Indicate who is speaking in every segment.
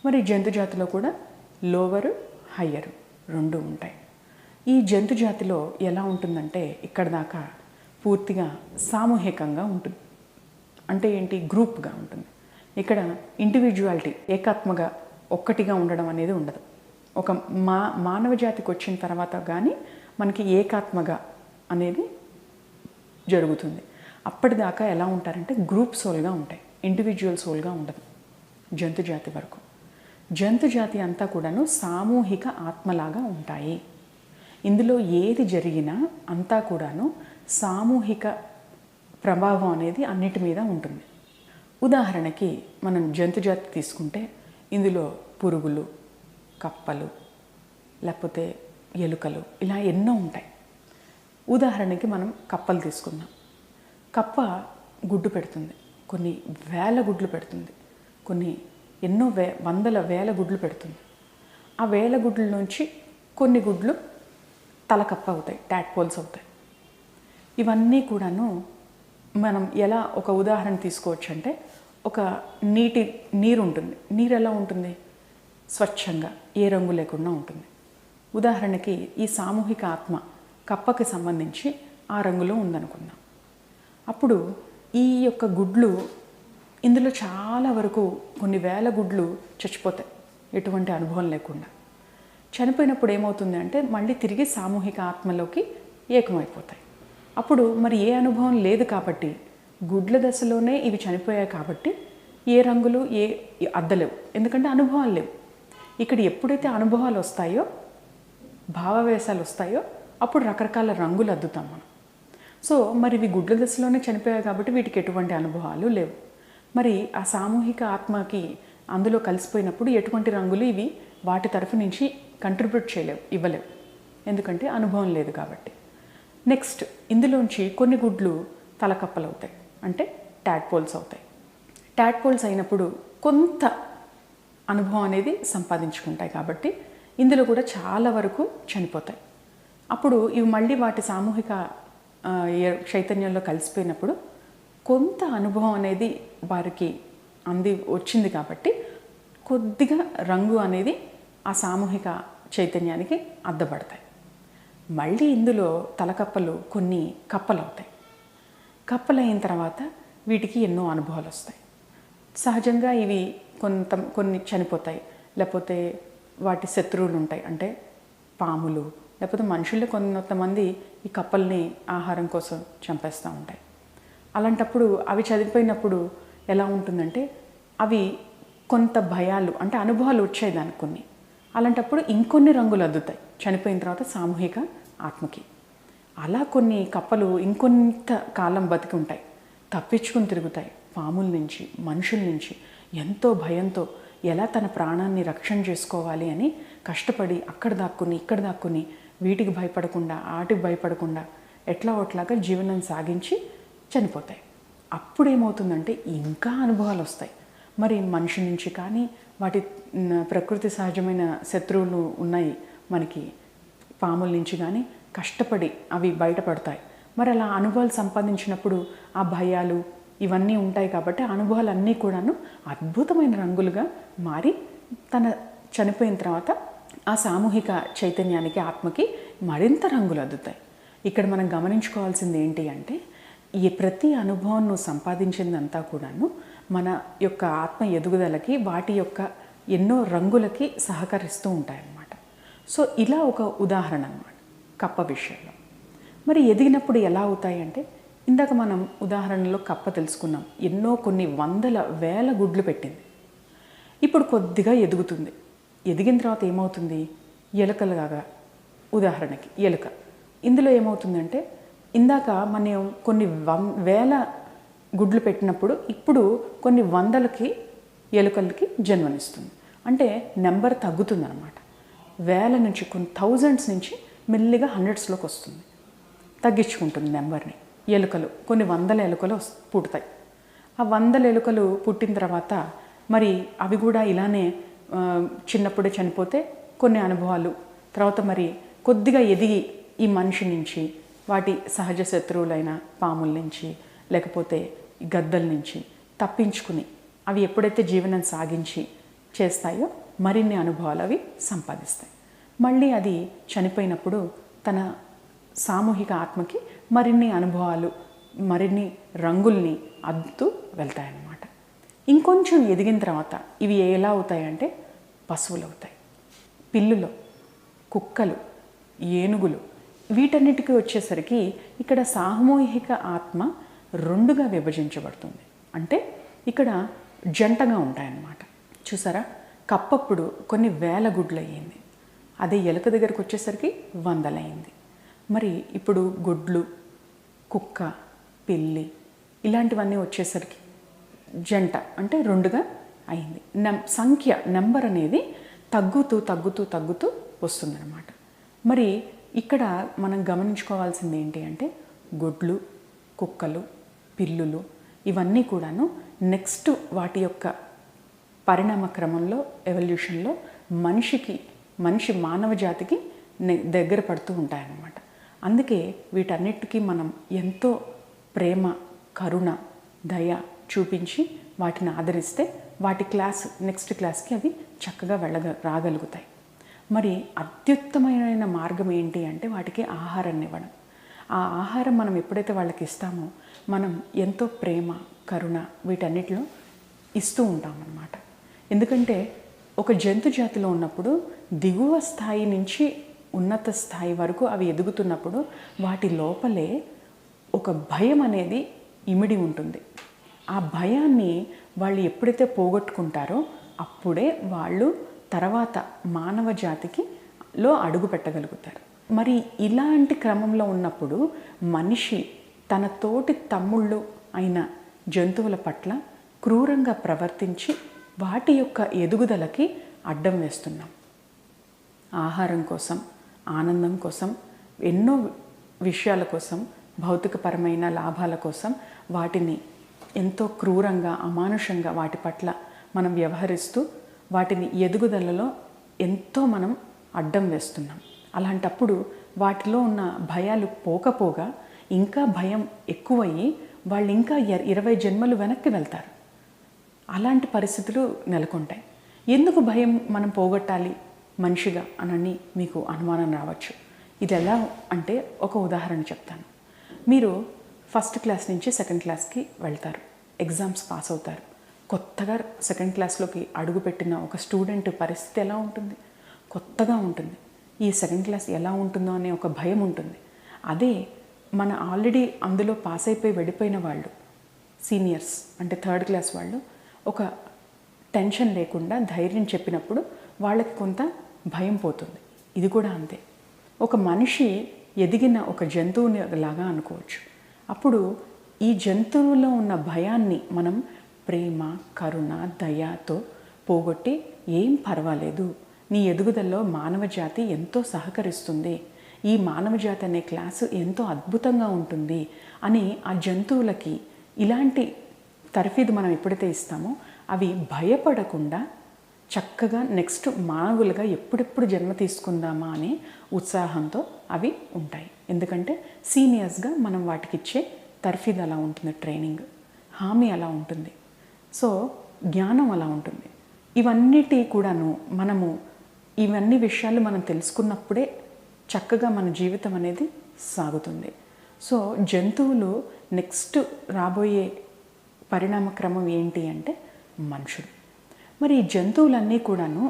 Speaker 1: మరి జంతు జాతిలో కూడా లోవరు హయ్యరు రెండు ఉంటాయి. ఈ జంతు జాతిలో ఎలా ఉంటుందంటే ఇక్కడ దాకా పూర్తిగా సామూహికంగా ఉంటుంది. అంటే ఏంటి, గ్రూప్గా ఉంటుంది. ఇక్కడ ఇండివిజువాలిటీ ఏకాత్మగా ఒక్కటిగా ఉండడం అనేది ఉండదు. ఒక మానవ జాతికి వచ్చిన తర్వాత కానీ మనకి ఏకాత్మగా అనేది జరుగుతుంది. అప్పటిదాకా ఎలా ఉంటారంటే గ్రూప్ సోల్గా ఉంటాయి, ఇండివిజువల్ సోల్గా ఉండదు జంతు జాతి వరకు. జంతు జాతి అంతా కూడాను సామూహిక ఆత్మలాగా ఉంటాయి. ఇందులో ఏది జరిగినా అంతా కూడాను సామూహిక ప్రభావం అనేది అన్నిటి మీద ఉంటుంది. ఉదాహరణకి మనం జంతు జాతి తీసుకుంటే ఇందులో పురుగులు, కప్పలు, లేకపోతే ఎలుకలు ఇలా ఎన్నో ఉంటాయి. ఉదాహరణకి మనం కప్పలు తీసుకుందాం. కప్ప గుడ్డు పెడుతుంది, కొన్ని వేల గుడ్లు పెడుతుంది, కొన్ని ఎన్నో వందల వేల గుడ్లు పెడుతుంది. ఆ వేల గుడ్ల నుంచి కొన్ని గుడ్లు తలకప్ప అవుతాయి, టాడ్పోల్స్ అవుతాయి. ఇవన్నీ కూడాను మనం ఎలా ఒక ఉదాహరణ తీసుకోవచ్చు అంటే, ఒక నీరు ఉంటుంది. నీరు ఎలా ఉంటుంది, స్వచ్ఛంగా ఏ రంగు లేకుండా ఉంటుంది. ఉదాహరణకి ఈ సామూహిక ఆత్మ కప్పకి సంబంధించి ఆ రంగులో ఉందనుకుందాం. అప్పుడు ఈ యొక్క గుడ్లు ఇందులో చాలా వరకు కొన్ని వేల గుడ్లు చచ్చిపోతాయి ఎటువంటి అనుభవం లేకుండా. చనిపోయినప్పుడు ఏమవుతుంది అంటే మళ్ళీ తిరిగి సామూహిక ఆత్మలోకి ఏకమైపోతాయి. అప్పుడు మరి ఏ అనుభవం లేదు కాబట్టి, గుడ్ల దశలోనే ఇవి చనిపోయాయి కాబట్టి ఏ రంగులు అద్దలేవు, ఎందుకంటే అనుభవాలు లేవు. ఇక్కడ ఎప్పుడైతే అనుభవాలు వస్తాయో, భావవేశాలు వస్తాయో అప్పుడు రకరకాల రంగులు అద్దుతాం మనం. సో మరి ఇవి గుడ్ల దశలోనే చనిపోయాయి కాబట్టి వీటికి ఎటువంటి అనుభవాలు లేవు. మరి ఆ సామూహిక ఆత్మకి అందులో కలిసిపోయినప్పుడు ఎటువంటి రంగులు ఇవి వాటి తరఫు నుంచి కంట్రిబ్యూట్ చేయలేవు, ఇవ్వలేవు, ఎందుకంటే అనుభవం లేదు కాబట్టి. నెక్స్ట్ ఇందులోంచి కొన్ని గుడ్లు తలకప్పలు అవుతాయి, అంటే టాడ్పోల్స్ అవుతాయి. టాడ్పోల్స్ అయినప్పుడు కొంత అనుభవం అనేది సంపాదించుకుంటాయి కాబట్టి ఇందులో కూడా చాలా వరకు చనిపోతాయి. అప్పుడు ఇవి మళ్ళీ వాటి సామూహిక చైతన్యంలో కలిసిపోయినప్పుడు కొంత అనుభవం అనేది వారికి వచ్చింది కాబట్టి కొద్దిగా రంగు అనేది ఆ సామూహిక చైతన్యానికి అద్దబడతాయి. మళ్ళీ ఇందులో తలకప్పలు కొన్ని కప్పలు అవుతాయి. కప్పలైన తర్వాత వీటికి ఎన్నో అనుభవాలు వస్తాయి. సహజంగా ఇవి కొన్ని చనిపోతాయి, లేకపోతే వాటి శత్రువులు ఉంటాయి, అంటే పాములు, లేకపోతే మనుషుల్లో కొంతమంది ఈ కప్పల్ని ఆహారం కోసం చంపేస్తూ ఉంటాయి. అలాంటప్పుడు అవి చనిపోయినప్పుడు ఎలా ఉంటుందంటే అవి కొంత భయాలు, అంటే అనుభవాలు వచ్చాయి దానికి కొన్ని. అలాంటప్పుడు ఇంకొన్ని రంగులు అద్దుతాయి చనిపోయిన తర్వాత సామూహిక ఆత్మకి. అలా కొన్ని కప్పలు ఇంకొంత కాలం బతికి ఉంటాయి, తప్పించుకుని తిరుగుతాయి పాముల నుంచి, మనుషుల నుంచి. ఎంతో భయంతో ఎలా తన ప్రాణాన్ని రక్షణ చేసుకోవాలి అని కష్టపడి అక్కడ దాక్కుని ఇక్కడ దాక్కుని వీటికి భయపడకుండా వాటికి భయపడకుండా ఎట్లాగా జీవనం సాగించి చనిపోతాయి. అప్పుడేమవుతుందంటే ఇంకా అనుభవాలు వస్తాయి. మరి మనిషి నుంచి కానీ వాటి ప్రకృతి సహజమైన శత్రువులు ఉన్నాయి మనకి, పాముల నుంచి కానీ కష్టపడి అవి బయటపడతాయి. మరి అలా అనుభవాలు సంపాదించినప్పుడు ఆ భయాలు ఇవన్నీ ఉంటాయి కాబట్టి ఆ అనుభవాలన్నీ కూడాను అద్భుతమైన రంగులుగా మారి తన చనిపోయిన తర్వాత ఆ సామూహిక చైతన్యానికి, ఆత్మకి మరింత రంగులు అద్దుతాయి. ఇక్కడ మనం గమనించుకోవాల్సింది ఏంటి అంటే, ఈ ప్రతి అనుభవం నువ్వు సంపాదించిందంతా కూడాను మన యొక్క ఆత్మ ఎదుగుదలకి, వాటి యొక్క ఎన్నో రంగులకి సహకరిస్తూ ఉంటాయన్నమాట. సో ఇలా ఒక ఉదాహరణ అన్నమాట కప్ప విషయంలో. మరి ఎదిగినప్పుడు ఎలా అవుతాయి అంటే, ఇందాక మనం ఉదాహరణలో కప్ప తెలుసుకున్నాం, ఎన్నో కొన్ని వందల వేల గుడ్లు పెట్టింది. ఇప్పుడు కొద్దిగా ఎదుగుతుంది. ఎదిగిన తర్వాత ఏమవుతుంది, ఎలుకలుగా, ఉదాహరణకి ఎలుక. ఇందులో ఏమవుతుందంటే ఇందాక మనం కొన్ని వేల గుడ్లు పెట్టినప్పుడు ఇప్పుడు కొన్ని వందలకి ఎలుకలకి జన్మనిస్తుంది. అంటే నెంబర్ తగ్గుతుంది అన్నమాట. వేల నుంచి కొన్ని థౌజండ్స్ నుంచి మెల్లిగా హండ్రెడ్స్లోకి వస్తుంది, తగ్గించుకుంటుంది నెంబర్ని. ఎలుకలు కొన్ని వందల ఎలుకలు పుడతాయి. ఆ వందల ఎలుకలు పుట్టిన తర్వాత మరి అవి కూడా ఇలానే చిన్నప్పుడే చనిపోతే కొన్ని అనుభవాలు, తర్వాత మరి కొద్దిగా ఎదిగి ఈ మనిషి నుంచి, వాటి సహజ శత్రువులైన పాముల నుంచి, లేకపోతే గద్దల నుంచి తప్పించుకుని అవి ఎప్పుడైతే జీవనం సాగించి చేస్తాయో మరిన్ని అనుభవాలు అవి సంపాదిస్తాయి. మళ్ళీ అది చనిపోయినప్పుడు తన సామూహిక ఆత్మకి మరిన్ని అనుభవాలు, మరిన్ని రంగుల్ని అద్దుతూ వెళ్తాయన్నమాట. ఇంకొంచెం ఎదిగిన తర్వాత ఇవి ఎలా అవుతాయంటే పశువులు అవుతాయి, పిల్లులు, కుక్కలు, ఏనుగులు. వీటన్నిటికీ వచ్చేసరికి ఇక్కడ సామూహిక ఆత్మ రెండుగా విభజించబడుతుంది. అంటే ఇక్కడ జంటగా ఉంటాయన్నమాట. చూసారా, కప్పప్పుడు కొన్ని వేల గుడ్లు అయ్యింది, అదే ఎలుక దగ్గరకు వచ్చేసరికి వందలయ్యింది. మరి ఇప్పుడు గుడ్లు, కుక్క, పిల్లి ఇలాంటివన్నీ వచ్చేసరికి జంట అంటే రెండుగా అయింది. నెంబర్ అనేది తగ్గుతూ తగ్గుతూ తగ్గుతూ వస్తుందన్నమాట. మరి ఇక్కడ మనం గమనించుకోవాల్సింది ఏంటి అంటే గుడ్లు, కుక్కలు, పిల్లులు ఇవన్నీ కూడాను నెక్స్ట్ వాటి యొక్క పరిణామ క్రమంలో, ఎవల్యూషన్లో మనిషి మానవ జాతికి దగ్గర పడుతూ ఉంటాయన్నమాట. అందుకే వీటన్నిటికీ మనం ఎంతో ప్రేమ, కరుణ, దయ చూపించి వాటిని ఆదరిస్తే వాటి నెక్స్ట్ క్లాస్కి అవి చక్కగా రాగలుగుతాయి. మరి అత్యుత్తమమైన మార్గం ఏంటి అంటే వాటికి ఆహారాన్ని ఇవ్వడం. ఆ ఆహారం మనం ఎప్పుడైతే వాళ్ళకి ఇస్తామో మనం ఎంతో ప్రేమ, కరుణ వీటన్నిటిలో ఇస్తూ ఉంటామన్నమాట. ఎందుకంటే ఒక జంతు జాతిలో ఉన్నప్పుడు దిగువ స్థాయి నుంచి ఉన్నత స్థాయి వరకు అవి ఎదుగుతున్నప్పుడు వాటి లోపలే ఒక భయం అనేది ఇమిడి ఉంటుంది. ఆ భయాన్ని వాళ్ళు ఎప్పుడైతే పోగొట్టుకుంటారో అప్పుడే వాళ్ళు తర్వాత మానవ జాతిలో అడుగు పెట్టగలుగుతారు. మరి ఇలాంటి క్రమంలో ఉన్నప్పుడు మనిషి తన తోటి తమ్ముళ్ళు అయిన జంతువుల పట్ల క్రూరంగా ప్రవర్తించి వాటి యొక్క ఎదుగుదలకి అడ్డం వేస్తున్నాం. ఆహారం కోసం, ఆనందం కోసం, ఎన్నో విషయాల కోసం, భౌతికపరమైన లాభాల కోసం వాటిని ఎంతో క్రూరంగా, అమానుషంగా వాటి పట్ల మనం వ్యవహరిస్తూ వాటిని ఎదుగుదలలో ఎంతో మనం అడ్డం వేస్తున్నాం. అలాంటప్పుడు వాటిలో ఉన్న భయాలు పోకపోగా ఇంకా భయం ఎక్కువయ్యి వాళ్ళు ఇంకా 20 జన్మలు వెనక్కి వెళ్తారు. అలాంటి పరిస్థితులు నెలకొంటాయి. ఎందుకు భయం మనం పోగొట్టాలి మనిషిగా అనని మీకు అనుమానం రావచ్చు. ఇది ఎలా అంటే ఒక ఉదాహరణ చెప్తాను. మీరు ఫస్ట్ క్లాస్ నుంచి సెకండ్ క్లాస్కి వెళ్తారు, ఎగ్జామ్స్ పాస్ అవుతారు. కొత్తగా సెకండ్ క్లాస్లోకి అడుగుపెట్టిన ఒక స్టూడెంట్ పరిస్థితి ఎలా ఉంటుంది? కొత్తగా ఉంటుంది. ఈ సెకండ్ క్లాస్ ఎలా ఉంటుందో అనే ఒక భయం ఉంటుంది. అదే మన ఆల్రెడీ అందులో పాస్ అయిపోయి వెళ్ళిపోయిన వాళ్ళు, సీనియర్స్ అంటే థర్డ్ క్లాస్ వాళ్ళు ఒక టెన్షన్ లేకుండా ధైర్యం చెప్పినప్పుడు వాళ్ళకి కొంత భయం పోతుంది. ఇది కూడా అంతే. ఒక మనిషి ఎదిగిన ఒక జంతువుని లాగా అనుకోవచ్చు. అప్పుడు ఈ జంతువులో ఉన్న భయాన్ని మనం ప్రేమ, కరుణ, దయతో పోగొట్టి ఏం పర్వాలేదు, నీ ఎదుగుదలలో మానవ జాతి ఎంతో సహకరిస్తుంది, ఈ మానవ జాతి అనే క్లాసు ఎంతో అద్భుతంగా ఉంటుంది అని ఆ జంతువులకి ఇలాంటి తర్ఫీదు మనం ఎప్పుడైతే ఇస్తామో అవి భయపడకుండా చక్కగా నెక్స్ట్ మానవులుగా ఎప్పుడెప్పుడు జన్మ తీసుకుందామా అనే ఉత్సాహంతో అవి ఉంటాయి. ఎందుకంటే సీనియర్స్గా మనం వాటికి ఇచ్చే తర్ఫీదు అలా ఉంటుంది, ట్రైనింగ్, హామీ అలా ఉంటుంది, సో జ్ఞానం అలా ఉంటుంది. ఇవన్నిటి కూడాను ఇవన్నీ విషయాలు మనం తెలుసుకున్నప్పుడే చక్కగా మన జీవితం అనేది సాగుతుంది. సో జంతువులు నెక్స్ట్ రాబోయే పరిణామ క్రమం ఏంటి అంటే మనుషులు. మరి ఈ జంతువులన్నీ కూడాను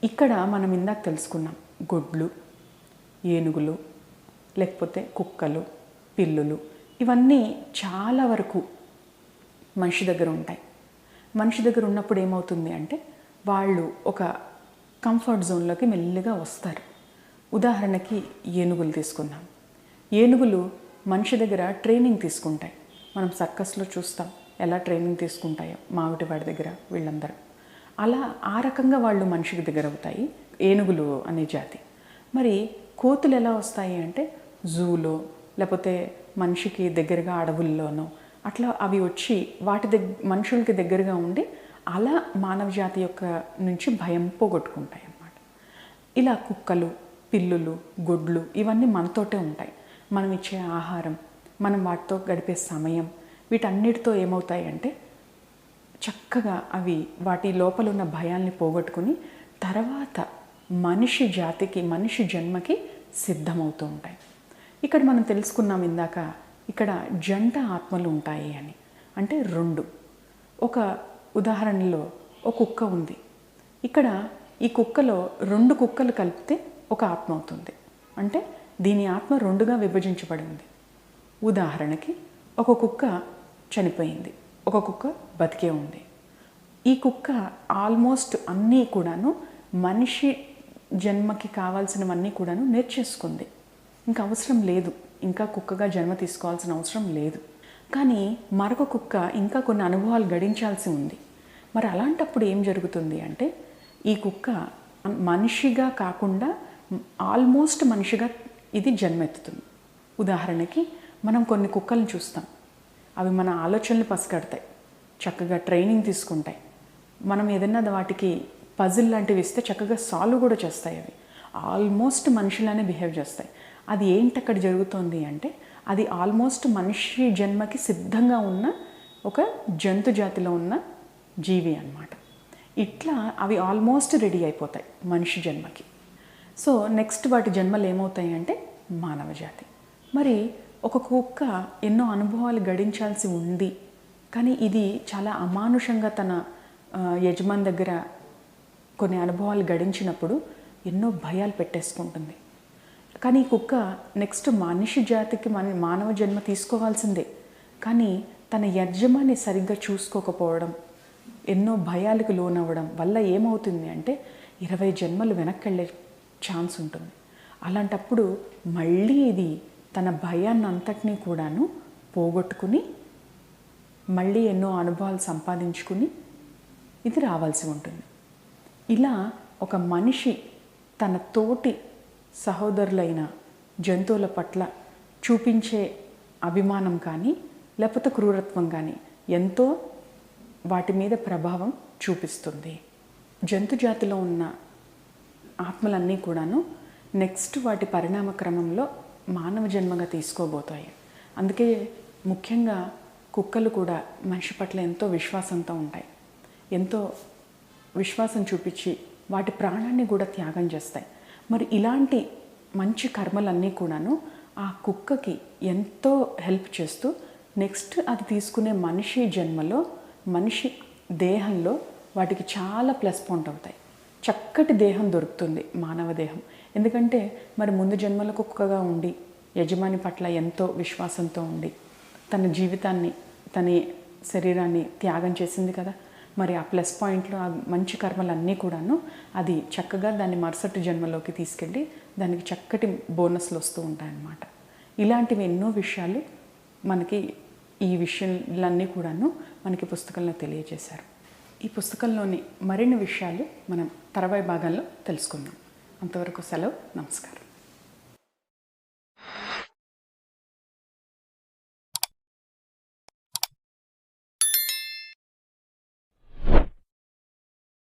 Speaker 1: ఇక్కడ మనం ఇందాక తెలుసుకున్నాం, గుడ్లు, ఏనుగులు, లేకపోతే కుక్కలు, పిల్లులు, ఇవన్నీ చాలా వరకు మనిషి దగ్గర ఉంటాయి. మనిషి దగ్గర ఉన్నప్పుడు ఏమవుతుంది అంటే వాళ్ళు ఒక కంఫర్ట్ జోన్లోకి మెల్లిగా వస్తారు. ఉదాహరణకి ఏనుగులు తీసుకుందాం. ఏనుగులు మనిషి దగ్గర ట్రైనింగ్ తీసుకుంటాయి. మనం సర్కస్లో చూస్తాం ఎలా ట్రైనింగ్ తీసుకుంటాయో, మావిటివాడి దగ్గర వీళ్ళందరూ. అలా ఆ రకంగా వాళ్ళు మనిషికి దగ్గర అవుతాయి ఏనుగులు అనే జాతి. మరి కోతులు ఎలా వస్తాయి అంటే జూలో లేకపోతే మనిషికి దగ్గరగా అడవుల్లోనో అట్లా అవి వచ్చి మనుషులకి దగ్గరగా ఉండి అలా మానవ జాతి యొక్క నుంచి భయం పోగొట్టుకుంటాయి అన్నమాట. ఇలా కుక్కలు, పిల్లులు, గుడ్లు ఇవన్నీ మనతోటే ఉంటాయి. మనం ఇచ్చే ఆహారం, మనం వాటితో గడిపే సమయం, వీటన్నిటితో ఏమవుతాయి అంటే చక్కగా అవి వాటి లోపల ఉన్న భయాల్ని పోగొట్టుకుని తర్వాత మనిషి జాతికి, మనిషి జన్మకి సిద్ధమవుతూ ఉంటాయి. ఇక్కడ మనం తెలుసుకున్నాం ఇందాక, ఇక్కడ జంట ఆత్మలు ఉంటాయి అని. అంటే రెండు. ఒక ఉదాహరణలో ఒక కుక్క ఉంది. ఇక్కడ ఈ కుక్కలో 2 కుక్కలు కలిపితే ఒక ఆత్మ అవుతుంది. అంటే దీని ఆత్మ 2గా విభజించబడి ఉంది. ఉదాహరణకి ఒక కుక్క చనిపోయింది, ఒక కుక్క బతికే ఉంది. ఈ కుక్క ఆల్మోస్ట్ అన్నీ కూడాను మనిషి జన్మకి కావాల్సినవన్నీ కూడాను నేర్చేసుకుంది. ఇంకా అవసరం లేదు, ఇంకా కుక్కగా జన్మ తీసుకోవాల్సిన అవసరం లేదు. కానీ మరొక కుక్క ఇంకా కొన్ని అనుభవాలు గడించాల్సి ఉంది. మరి అలాంటప్పుడు ఏం జరుగుతుంది అంటే, ఈ కుక్క మనిషిగా కాకుండా ఆల్మోస్ట్ మనిషిగా ఇది జన్మెత్తుతుంది. ఉదాహరణకి మనం కొన్ని కుక్కలను చూస్తాం. అవి మన ఆలోచనలు పసిగడతాయి, చక్కగా ట్రైనింగ్ తీసుకుంటాయి. మనం ఏదైనా వాటికి పజిల్ లాంటివి ఇస్తే చక్కగా సాల్వ్ కూడా చేస్తాయి. అవి ఆల్మోస్ట్ మనిషిలానే బిహేవ్ చేస్తాయి. అది ఏంటి అక్కడ జరుగుతుంది అంటే, అది ఆల్మోస్ట్ మనిషి జన్మకి సిద్ధంగా ఉన్న ఒక జంతు జాతిలో ఉన్న జీవి అన్నమాట. ఇట్లా అవి ఆల్మోస్ట్ రెడీ అయిపోతాయి మనిషి జన్మకి. సో నెక్స్ట్ వాటి జన్మలు ఏమవుతాయి అంటే మానవ జాతి. మరి ఒక కుక్క ఎన్నో అనుభవాలు గడించాల్సి ఉంది, కానీ ఇది చాలా అమానుషంగా తన యజమాని దగ్గర కొన్ని అనుభవాలు గడించినప్పుడు ఎన్నో భయాలు పెట్టేసుకుంటుంది. కానీ ఈ కుక్క నెక్స్ట్ మనిషి జాతికి మానవ జన్మ తీసుకోవాల్సిందే, కానీ తన యజమాని సరిగ్గా చూసుకోకపోవడం, ఎన్నో భయాలకు లోనవ్వడం వల్ల ఏమవుతుంది అంటే 20 జన్మలు వెనక్కి వెళ్ళే ఛాన్స్ ఉంటుంది. అలాంటప్పుడు మళ్ళీ ఇది తన భయాన్ని అంతటినీ కూడాను పోగొట్టుకుని మళ్ళీ ఎన్నో అనుభవాలు సంపాదించుకుని ఇది రావాల్సి ఉంటుంది. ఇలా ఒక మనిషి తన తోటి సహోదరులైన జంతువుల పట్ల చూపించే అభిమానం కానీ లేకపోతే క్రూరత్వం కానీ ఎంతో వాటి మీద ప్రభావం చూపిస్తుంది. జంతు జాతిలో ఉన్న ఆత్మలన్నీ కూడాను నెక్స్ట్ వాటి పరిణామ క్రమంలో మానవ జన్మగా తీసుకోబోతాయి. అందుకే ముఖ్యంగా కుక్కలు కూడా మనిషి పట్ల ఎంతో విశ్వాసంతో ఉంటాయి. ఎంతో విశ్వాసం చూపించి వాటి ప్రాణాన్ని కూడా త్యాగం చేస్తాయి. మరి ఇలాంటి మంచి కర్మలన్నీ కూడాను ఆ కుక్కకి ఎంతో హెల్ప్ చేస్తూ నెక్స్ట్ అది తీసుకునే మనిషి జన్మలో, మనిషి దేహంలో వాటికి చాలా ప్లస్ పాయింట్ అవుతాయి. చక్కటి దేహం దొరుకుతుంది, మానవ దేహం. ఎందుకంటే మరి ముందు జన్మల కుక్కగా ఉండి యజమాని పట్ల ఎంతో విశ్వాసంతో ఉండి తన జీవితాన్ని, తన శరీరాన్ని త్యాగం చేసింది కదా. మరి ఆ ప్లస్ పాయింట్లో ఆ మంచి కర్మలన్నీ కూడాను అది చక్కగా దాన్ని మరుసటి జన్మలోకి తీసుకెళ్ళి దానికి చక్కటి బోనస్లు వస్తూ ఉంటాయన్నమాట. ఇలాంటివి ఎన్నో విషయాలు మనకి, ఈ విషయాలన్నీ కూడాను మనకి పుస్తకంలో తెలియజేశారు. ఈ పుస్తకంలోని మరిన్ని విషయాలు మనం తర్వాయి భాగంలో తెలుసుకుందాం. అంతవరకు సెలవు, నమస్కారం.